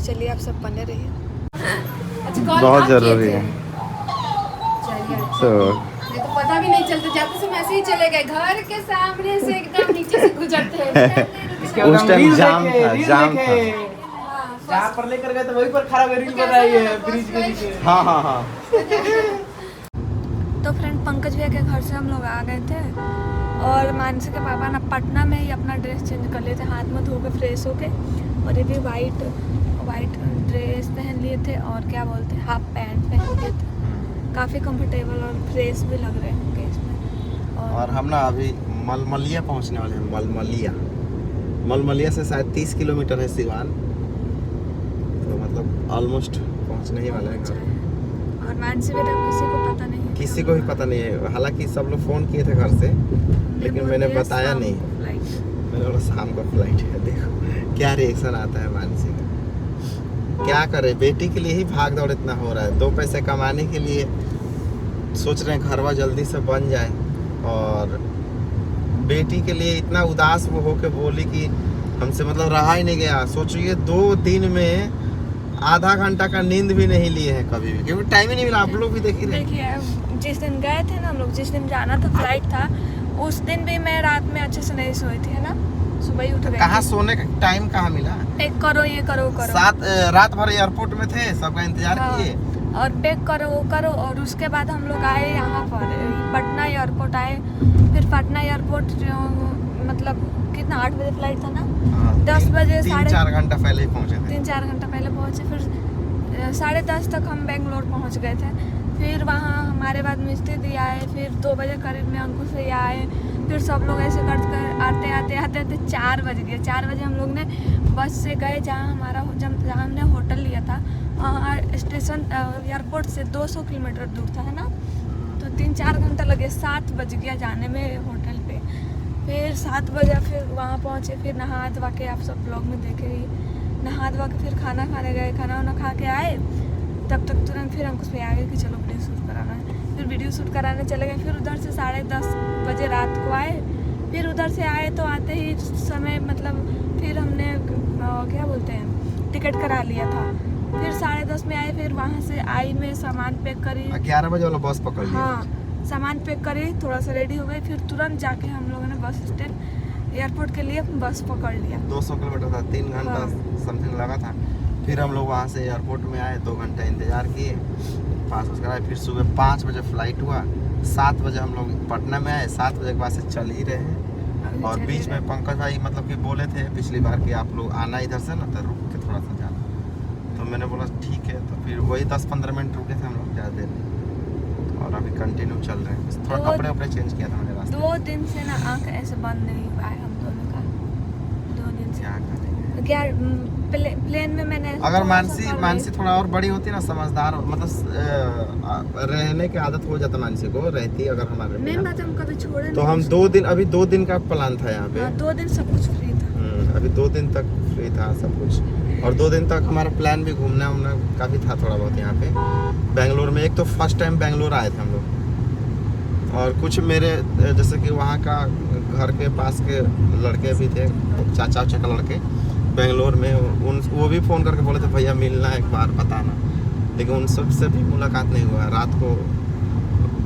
चलिए आप सब बने रहिए। बहुत जरूरी है। तो नहीं तो पता भी नहीं चलता, जाते समय ऐसे ही चले गए, घर के सामने से एकदम नीचे से गुजरते हैं। उस टाइम जाम था। जहाँ पर लेकर गए तो वहीं पर खड़ा रील बनाई है ब्रिज के नीचे। हाँ हाँ हाँ। तो फ्रेंड पंकज भैया के घर से हम लोग आ गए थे और मानसी के पापा ना पटना में ही अपना ड्रेस चेंज कर लिए थे, हाथ में धो के फ्रेश होके, और ये भी वाइट ड्रेस पहन लिए थे और क्या बोलते हैं हाफ पैंट पहन लिए थे। काफ़ी कंफर्टेबल और फ्रेश भी लग रहे हैं इसमें। और हम ना अभी मलमलिया पहुंचने वाले हैं। मलमलिया से शायद 30 किलोमीटर है सिवान, तो मतलब ऑलमोस्ट पहुंचने ही वाले हैं घर। और मानसी बेटा किसी को पता नहीं है, किसी को भी पता नहीं है, हालांकि सब लोग फ़ोन किए थे घर से, लेकिन मैंने बताया नहीं। मैंने बोला शाम का फ्लाइट है। देखो क्या रिएक्शन आता है मानसी का। क्या करे, बेटी के लिए ही भाग दौड़ इतना हो रहा है, 2 पैसे कमाने के लिए सोच रहे हैं घरवा जल्दी से बन जाए, और बेटी के लिए इतना उदास वो होके बोली कि हमसे मतलब रहा ही नहीं गया। सोचिए 2 दिन में आधा घंटा का नींद भी नहीं लिए हैं कभी भी, क्योंकि टाइम ही नहीं मिला। आप लोग भी देखिए जिस दिन गए थे ना हम लोग, जिस दिन जाना था फ्लाइट था, उस दिन भी मैं रात में अच्छे से नहीं सोई थी, है ना, सुबह ही उठ गई। कहाँ सोने का टाइम कहाँ मिला। पैक करो ये करो वो करो। रात भर एयरपोर्ट में थे, सबका इंतजार किए। और पैक करो वो करो, और उसके बाद हम लोग आए यहाँ पर पटना एयरपोर्ट आए। फिर पटना एयरपोर्ट मतलब कितना 8 बजे फ्लाइट था ना, 10 बजे 3-4 घंटा पहले ही पहुँचे थे। 3-4 घंटा पहले पहुँचे। फिर 10:30 तक हम बेंगलोर पहुँच गए थे। फिर वहाँ हमारे बाद मिस्त्री दी आए, फिर 2 बजे करीब में अंकुश भैया आए। फिर सब लोग ऐसे कर आते आते 4 बज गए। 4 बजे हम लोग ने बस से गए जहाँ हमने होटल लिया था, वहाँ स्टेशन एयरपोर्ट से 200 किलोमीटर दूर था, है ना, तो 3-4 घंटा लगे। 7 बज गया जाने में होटल पे। फिर 7 बजे फिर वहाँ पहुँचे, फिर नहा धोवा के, आप सब ब्लॉग में देखे ही, नहा धोवा के फिर खाना खाने गए। खाना वाना खा के आए, तब तक तुरंत फिर अंकुश भैया आ गए कि चलो वीडियो शूट कराना है। फिर वीडियो शूट कराने चले गए। फिर उधर से 10:30 बजे रात को आए। फिर उधर से आए तो आते ही समय मतलब फिर हमने क्या बोलते हैं टिकट करा लिया था। फिर 10:30 में आए। फिर वहाँ से आई में सामान पैक करी, 11 बजे वाला बस पकड़ लिया। हाँ, सामान पैक करी, थोड़ा सा रेडी हो गई। फिर तुरंत जाके हम लोगों ने बस स्टैंड एयरपोर्ट के लिए बस पकड़ लिया। 200 किलोमीटर था, 3 घंटा समथिंग लगा था। फिर हम लोग वहाँ से एयरपोर्ट में आए, 2 घंटा इंतजार किए, पास कराए। फिर सुबह 5 बजे फ्लाइट हुआ, 7 बजे हम लोग पटना में आए। 7 बजे के बाद से चल ही रहे हैं। और बीच में पंकज भाई मतलब कि बोले थे पिछली बार कि आप लोग आना इधर से ना, तो रुक के थोड़ा सा जाना। तो मैंने बोला ठीक है, तो फिर वही 10-15 मिनट रुके थे हम लोग, ज़्यादा देर नहीं। और अभी कंटिन्यू चल रहे हैं। थोड़ा कपड़े चेंज किया था मैंने रास्ते। 2 दिन से ना आँख ऐसे बंद नहीं हुआ है हम दोनों का। 2 दिन से क्या करेंगे। क्या प्लेन में मैंने अगर मानसी थोड़ा और बड़ी होती ना, समझदार, मतलब रहने की आदत हो जाता मानसी को, रहती अगर हमारे मेन बात हम कभी छोड़े तो हम 2 दिन, अभी 2 दिन का प्लान था यहाँ पे। हाँ, 2 दिन सब कुछ फ्री था। अभी 2 दिन तक फ्री था सब कुछ। और 2 दिन तक हमारा प्लान भी घूमना काफ़ी था थोड़ा बहुत यहाँ पे बेंगलोर में। एक तो फर्स्ट टाइम बेंगलोर आए थे हम लोग, और कुछ मेरे जैसे कि वहाँ का घर के पास के लड़के भी थे, चाचा का लड़के बेंगलोर में, वो भी फ़ोन करके बोले थे भैया मिलना एक बार बताना, लेकिन उन सब से भी मुलाकात नहीं हुआ। रात को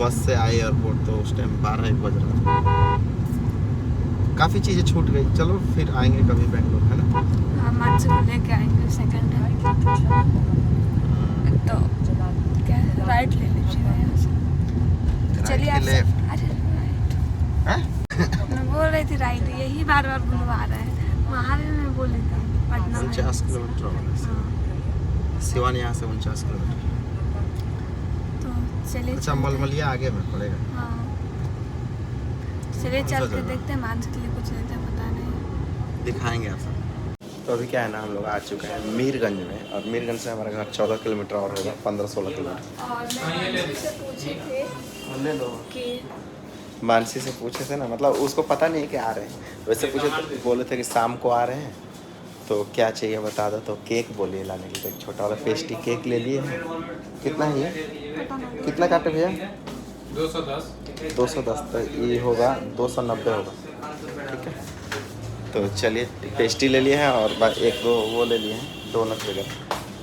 बस से आए एयरपोर्ट, तो उस टाइम 12-1 बज रहा था। काफ़ी चीज़ें छूट गई। चलो फिर आएंगे कभी बेंगलोर, है ना। हाँ, मानसी को लेके आएंगे सेकंड टाइम। तो क्या राइट ले लीजिएगा यहाँ से। चलिए आप अरे राइट मैं बोल रही थी राइट, यही बार बार बुलवा रहे हैं। वहाँ भी मैं बोली थी पटना में 49 किलोमीटर होगा सिवान यहाँ से 49 किलोमीटर। तो चलिए। अच्छा, मलमलिया आगे में पड़ेगा। हाँ, चलिए चल के देखते हैं। मानसी के लिए कुछ लेते हैं, पता नहीं, दिखाएंगे आप सब। तो अभी क्या है ना, हम लोग आ चुके हैं मीरगंज में, और मीरगंज से हमारा घर 14 किलोमीटर और होगा, 15-16 किलोमीटर। और मैं मानसी से पूछी थी कि मानसी से पूछे थे ना, मतलब उसको पता नहीं कि आ रहे हैं, वैसे पूछे थे, बोले थे कि शाम को आ रहे हैं, तो क्या चाहिए बता दो। तो केक बोलिए लाने के लिए, एक छोटा वाला पेस्ट्री केक ले लिए हैं। कितना है ये, कितना काटे भैया? 210। 210, तो ये होगा 290 होगा, ठीक है। तो चलिए पेस्ट्री ले लिए हैं और एक दो वो ले लिए हैं, डोनट वगैरह,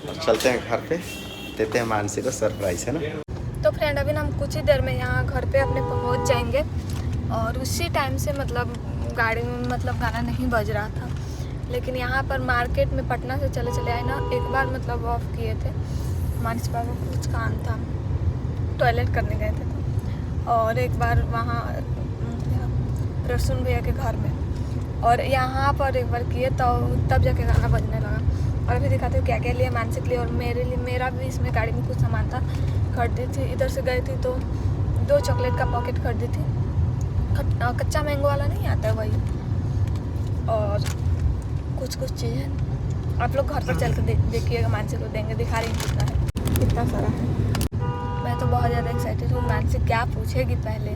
और चलते हैं घर पे, देते हैं मानसी को सरप्राइज, है ना। तो फ्रेंड अभी हम कुछ ही देर में यहाँ घर पे अपने पहुँच जाएंगे, और उसी टाइम से मतलब गाड़ी में मतलब गाना नहीं बज रहा था, लेकिन यहाँ पर मार्केट में पटना से चले चले आए ना, एक बार मतलब ऑफ किए थे, मानसी पापा को कुछ काम था, टॉयलेट करने गए थे तो, और एक बार वहाँ रसून भैया के घर में, और यहाँ पर एक बार किए तो तब जाके गाना बजने लगा। और अभी दिखाते हो क्या क्या लिया मानसी के लिए, और मेरे लिए, मेरा भी इसमें गाड़ी में कुछ सामान था, खरीदी थी, इधर से गई थी तो 2 चॉकलेट का पॉकेट खरीदी थी, कच्चा मैंगो वाला नहीं आता है वही, और कुछ चीज़ें आप लोग घर पर चल कर देखिएगा, मानसी को देंगे, दिखा रही कितना है, कितना सारा है। मैं तो बहुत ज़्यादा एक्साइटेड हूँ, मानसी क्या पूछेगी पहले,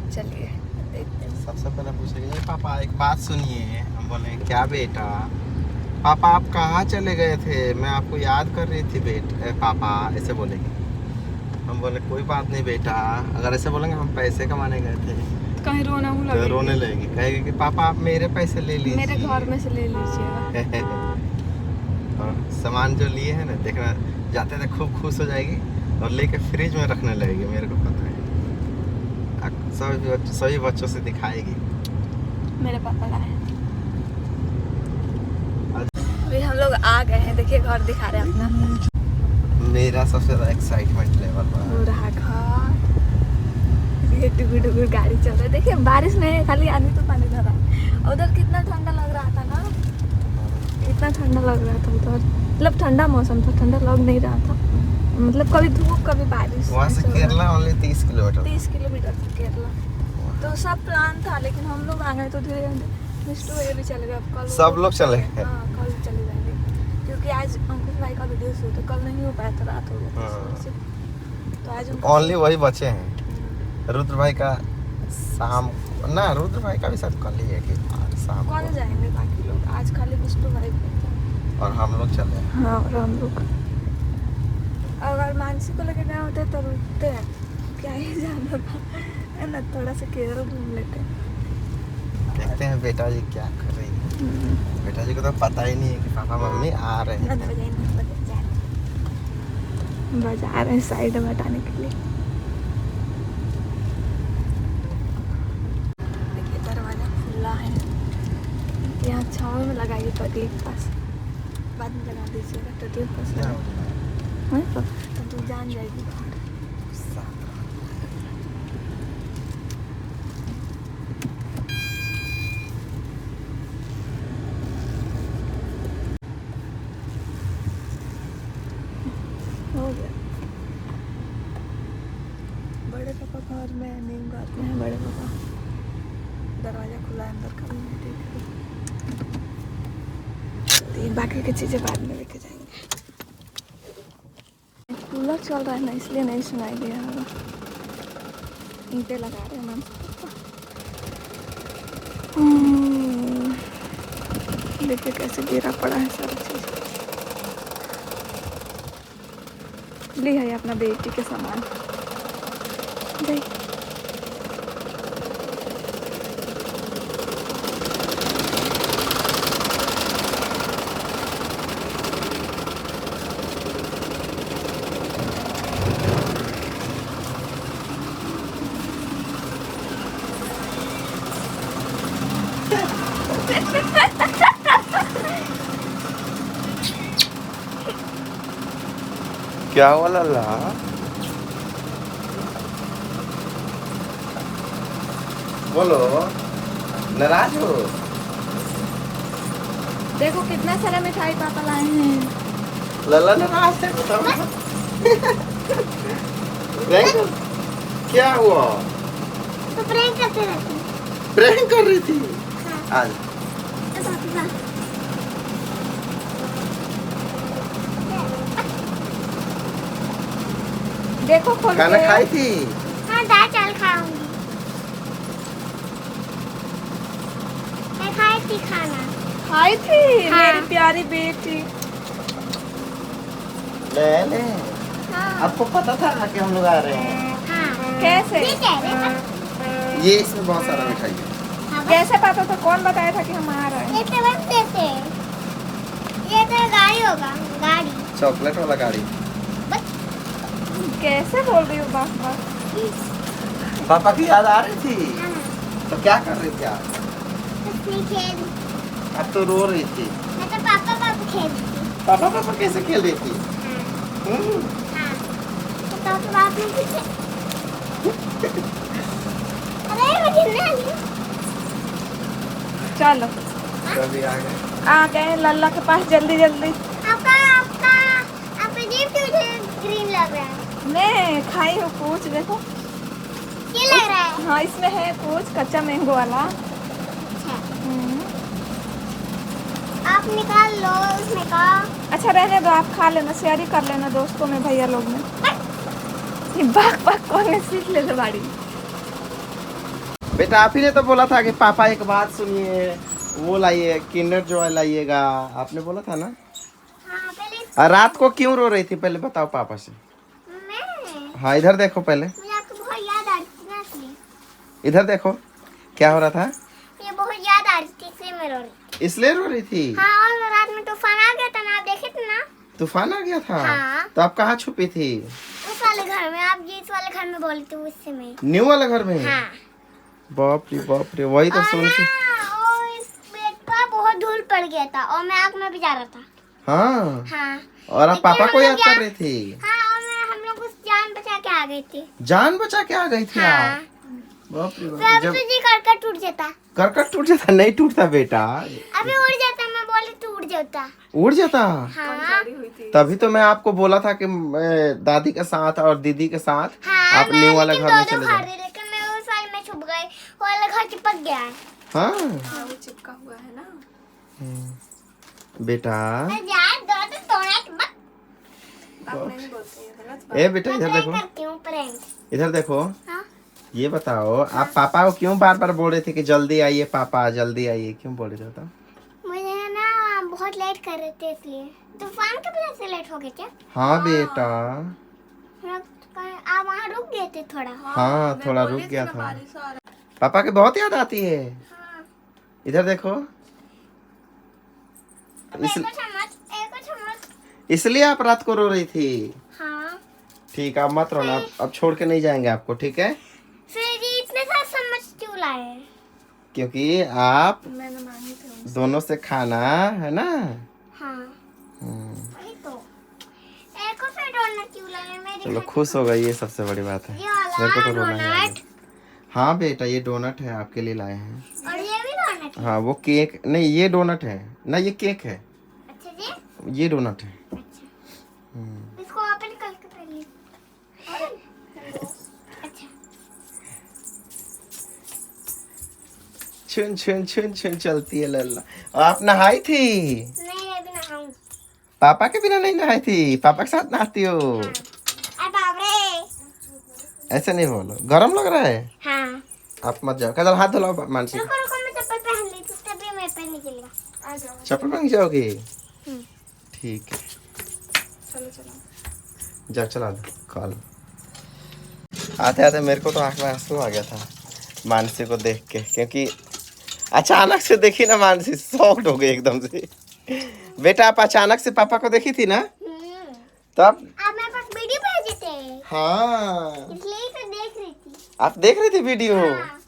चलिए देखते हैं। सबसे पहले पूछेंगे, पापा एक बात सुनिए। हम बोले क्या बेटा? पापा आप कहाँ चले गए थे, मैं आपको याद कर रही थी पापा, ऐसे बोलेंगे। हम बोले कोई बात नहीं बेटा, अगर ऐसे बोलेंगे हम पैसे कमाने गए थे, कहीं रोना तो रोने लगेगी, कहेगी कि पापा आप मेरे पैसे ले लीजिए, मेरे घर में से ले लीजिएगा। और सामान जो लिए हैं ना, देखना जाते थे खूब खुश हो जाएगी और लेके फ्रिज में रखने लगेगी, मेरे को पता है। सभी बच्चों से दिखाएगी मेरे पापा लाए। अभी हम लोग आ गए हैं, देखिए घर दिखा रहे हैं अपना। मेरा सबसे ज़्यादा एक्साइटमेंट लेवल पूरा घर, ये डुगुर गाड़ी चल रही है, देखिए बारिश में खाली आनी तो पानी भरा है। उधर कितना ठंडा लग रहा था ना, कितना ठंडा लग रहा था उधर, मतलब ठंडा मौसम था, ठंडा लग नहीं रहा था, मतलब कभी धूप कभी बारिश। वहाँ से केरला ओनली 30 किलोमीटर, 30 किलोमीटर था केरला, तो सब प्लान था, लेकिन हम लोग आ गए तो धीरे धीरे मिस्टू ये भी चले गए, अब कल सब लोग चले गए। हाँ कल चले जाएंगे, क्योंकि आज अंकुश भाई का वीडियो शूट है, कल नहीं हो पाया था, रात हो गया था, तो आज ओनली वही बचे हैं। रुद्र भाई का शाम ना, रुद्र भाई का भी शायद कल ही है कि शाम कल जाएंगे बाकी लोग, आज खाली मिस्टू भाई और हम लोग चले हैं। हाँ, और हम लोग अगर मानसी को लेके गए होते तो रुकते हैं, क्या ही जाना था, है ना, थोड़ा सा केरल घूम लेते हैं। देखते हैं बेटा जी क्या कर रही है। बेटा जी को तो पता ही नहीं है कि पापा मम्मी आ रहे हैं। बजा रहे हैं साइड में हटाने के लिए। देखिए दरवाजा खुला है, यहाँ छाँव में लगाइए टोटली के पास, बाद में लगा दीजिएगा टोटली के पास, तो तू जान जाएगी बाहर। हो गया, बड़े पापा घर में, नीम घर में है बड़े पापा, दरवाजा खुला है अंदर का, बाकी की चीज़ें बाद में लेके जाएंगे। कूलर चल रहा है ना, इसलिए नहीं सुनाई दिया होगा, ईंटें लगा रहे हैं हम। देखिए कैसे गिरा पड़ा है सारी चीज़, ली है अपना बेटी के सामान, गई। क्या हुआ लल्ला? बोलो, नाराज हो? देखो कितना सारा मिठाई पापा लाए हैं। लल्ला नाराज है, बताओ। क्या हुआ? तो प्रैंक करते रहते हैं। प्रैंक कर रही थी आज। देखो खोल खाना के। खाई थी? हाँ दाल चावल खाऊंगी। मैं खाई थी खाना। खाई थी हाँ। मेरी प्यारी बेटी। ले हाँ। आपको पता था ना कि हम लोग आ रहे हैं? हाँ। कैसे? ये कह रहे थे। ये इसमें बहुत सारा मिठाई है। हाँ कैसे पता तो कौन बताया था कि हम आ रहे हैं? ये तो बस ऐसे ये तो गाड़ी होगा गाड़ी चॉकलेट वाला गाड़ी। कैसे बोल रही हो बस? पापा की याद आ रही थी? हाँ तो क्या कर रही थी आप? कुछ नहीं खेल अब तो रो रही थी। मैं तो पापा पापा खेलती थी पापा पापा कैसे खेल रही थी? हाँ हाँ तो बाप ने पूछा अरे मुझे ना चलो कभी आ गए। आ गए लल्ला के पास जल्दी जल्दी। आपका जीप मुझे ग्रीन लग रहा है मैं खाई हूँ कुछ, देखो ये लग रहा है हाँ इसमें है कुछ कच्चा मैंगो वाला। अच्छा हम्म। आप निकाल लो उसमें का अच्छा रहने दो, आप खा लेना, शेयर कर लेना दोस्तों में, भैया लोग में। ये बाग बाग कौन सीख ले लो बाड़ी। बेटा आप ही ने तो बोला था कि पापा एक बात सुनिए, वो लाइए किंडर जॉय लाइएगा, आपने बोला था ना। हाँ पहले और रात को क्यों रो रही थी पहले बताओ पापा से। मैं हाँ इधर देखो पहले, मुझे आपको बहुत याद आ रही थी ना इसलिए इधर देखो क्या हो रहा था। ये बहुत याद आ रही थी इसलिए मैं रो रही थी इसलिए रो रही थी। हाँ और रात में तूफान आ गया था ना, आप देखे थे ना तूफान आ गया था। हाँ। तो आप कहाँ छुपी थी? उस वाले घर में, आप जिस वाले घर में बोली थी उससे में। न्यू वाले घर में? हाँ बाप रे वही तो और सुन के। ना, और इस बेड पर बहुत धूल पड़ गया था और मैं आग में भी जा रहा था। हाँ हाँ और आप लेकिन पापा हम को लोग याद कर यहाँ- रही थी। हाँ और हम लोग उस जान बचा के आ गए थे। जान बचा के आ गई थी हाँ आप। बाप रे तो बाप। अब जब तो जी करकर टूट जाता, करकट टूट जाता, नहीं टूटता बेटा, अभी उड़ जाता, मैं बोली टूट जाता। उड़ जाता। हाँ तभी तो मैं आपको बोला था कि दादी के साथ और दीदी के साथ हाँ आप मैं न्यू वाले लेकिन घर में दो चले खा जाओ। रही, लेकिन मैं उस वाले में छुप गई, वो वाला घर चिपक गया है। हाँ वो चिपका हुआ है ना। बेटा। यार दो तो तोड़ा मत। आप नहीं बोलते हैं गलत ए बेटा इधर मैं देखो, करती हूँ प्रैंक। इधर देखो। हाँ ये बताओ आप पापा को क्यों बार बार बोल रहे थे कि जल्दी आइए पापा जल्दी आइए, क्यों बोल रहे थे बताओ? मुझे ना बहुत लेट कर रहे थे इसलिए। तूफान की वजह से लेट हो गए क्या? हाँ बेटा। आप वहाँ रुक गए थे थोड़ा। हाँ थोड़ा रुक गया था। पापा की बहुत याद आती है। हाँ इधर देखो। अब एक चम्मच। इसलिए आप रात को रो रही थी। हाँ ठीक है अब मत रोना, अब छोड़ के नहीं जाएंगे आपको, ठीक है? फिर ये इतने सारे चम्मच क्यों लाए? क्योंकि आप मैंने मांगी थी। दोनों से खाना है ना। हाँ वही तो। एक और फिर डोनट क्यों लाए मेरे चलो घर? खुश हो गई, ये सबसे बड़ी बात है। ये मेरे को वाला तो रोना ही आ डोनट गया। हाँ बेटा ये डोनट है, आपके लिए लाए हैं। और ये भी डोनट है। हाँ वो केक नहीं, ये डोनट है ना, ये केक है, अच्छा जी ये डोनट है। अच्छा इसको ओपन करके पहले। अच्छा छुन छुन छुन छुन चलती है लल्ला। और आप नहाई थी? नहीं अभी नहाऊंगी। पापा के बिना नहीं नहाई थी? पापा के साथ नहाती हो? अरे बाप रे। ऐसे नहीं बोलो, गरम लग रहा है। हाँ आप मत जाओ, कदल हाथ धुलाओ मानसी। रुको रुको मैं चप्पल पहन ली थी तभी मैं पैर निकलेगा। आ जाओ चप्पल पहन के जाओगे? हम्म। ठीक है चलो चलो। जाओ चला दो कॉल। आते आते मेरे को तो आंख में आंसू आ गया था मानसी को देख के, क्योंकि अचानक से देखी ना मानसी, शॉक्ड हो गई एकदम से। बेटा आप अचानक से पापा को देखी थी ना, तब आप मेरे पास वीडियो भेजे थे हाँ इसलिए तो देख रही थी। आप देख रही थी वीडियो। हाँ।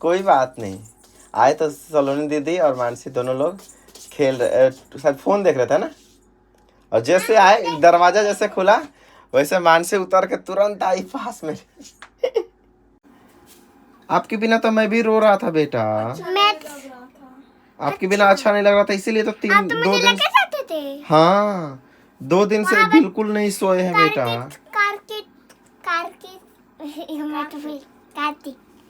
कोई बात नहीं, आए तो सलोनी दीदी और मानसी दोनों लोग खेल शायद फोन देख रहे थे ना, और जैसे आए दरवाजा जैसे खुला वैसे मानसी उतर के तुरंत आई पास में। आपके बिना तो मैं भी रो रहा था बेटा, मैं आपके बिना अच्छा नहीं लग रहा था, इसीलिए तो आप तो दो मुझे दिन लेके जाते थे। हाँ 2 दिन से बिल्कुल नहीं सोए हैं बेटा।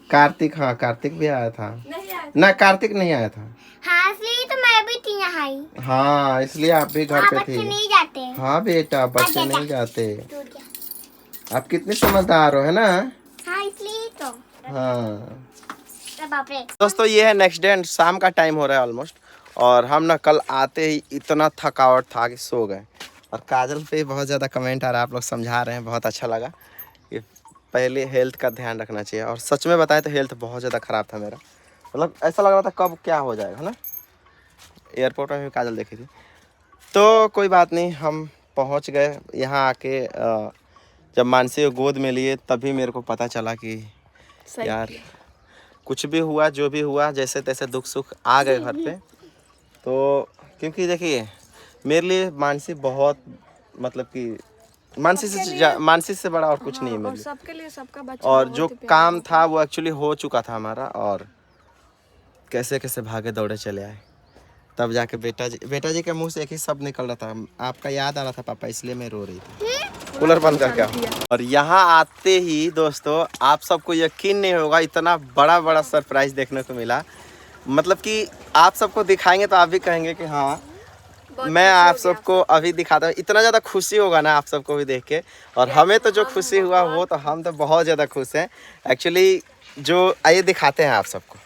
कार्तिक, हाँ कार्तिक भी आया था नहीं आया। ना, कार्तिक नहीं आया था। हाँ इसलिए तो मैं भी थी यहाँ आई। हाँ इसलिए आप भी घर हाँ पे बच्चे थे। नहीं जाते। हाँ बेटा बच्चे आजा, नहीं जाते। टूट गया। आप कितने समझदार हो है ना। हाँ इसलिए तो। हाँ अरे बाप रे। दोस्तों ये है नेक्स्ट डे, शाम का टाइम हो रहा है ऑलमोस्ट, और हम ना कल आते ही इतना थकावट था कि सो गए। और काजल पे बहुत ज़्यादा कमेंट आ रहा है, आप लोग समझा रहे हैं, बहुत अच्छा लगा। ये पहले हेल्थ का ध्यान रखना चाहिए। और सच में बताएं तो हेल्थ बहुत ज़्यादा ख़राब था मेरा, मतलब ऐसा लग रहा था कब क्या हो जाएगा, है ना। एयरपोर्ट में भी काजल देखी थी। तो कोई बात नहीं, हम पहुंच गए यहाँ आके। जब मानसी को गोद में लिए तभी मेरे को पता चला कि यार कुछ भी हुआ, जो भी हुआ, जैसे तैसे दुख सुख आ गए घर पे। तो क्योंकि देखिए मेरे लिए मानसी बहुत, मतलब कि मानसी से बड़ा और कुछ नहीं है मेरे और लिए। सबके लिए सबका बच्चा और बहुत जो ही प्यारा काम होता था वो एक्चुअली हो चुका था हमारा, और कैसे कैसे भागे दौड़े चले आए। तब जाके बेटा जी के मुंह से एक ही शब्द निकल रहा था, आपका याद आ रहा था पापा, इसलिए मैं रो रही थी। कूलर बंद करके आओ। और यहाँ आते ही दोस्तों आप सबको यकीन नहीं होगा, इतना बड़ा बड़ा सरप्राइज देखने को मिला। मतलब कि आप सबको दिखाएंगे तो आप भी कहेंगे कि हाँ, मैं आप सबको अभी दिखाता हूँ। इतना ज़्यादा खुशी होगा ना आप सबको भी देख के। और हमें तो जो खुशी हुआ वो तो हम तो बहुत ज़्यादा खुश हैं एक्चुअली। जो आइए दिखाते हैं आप सबको।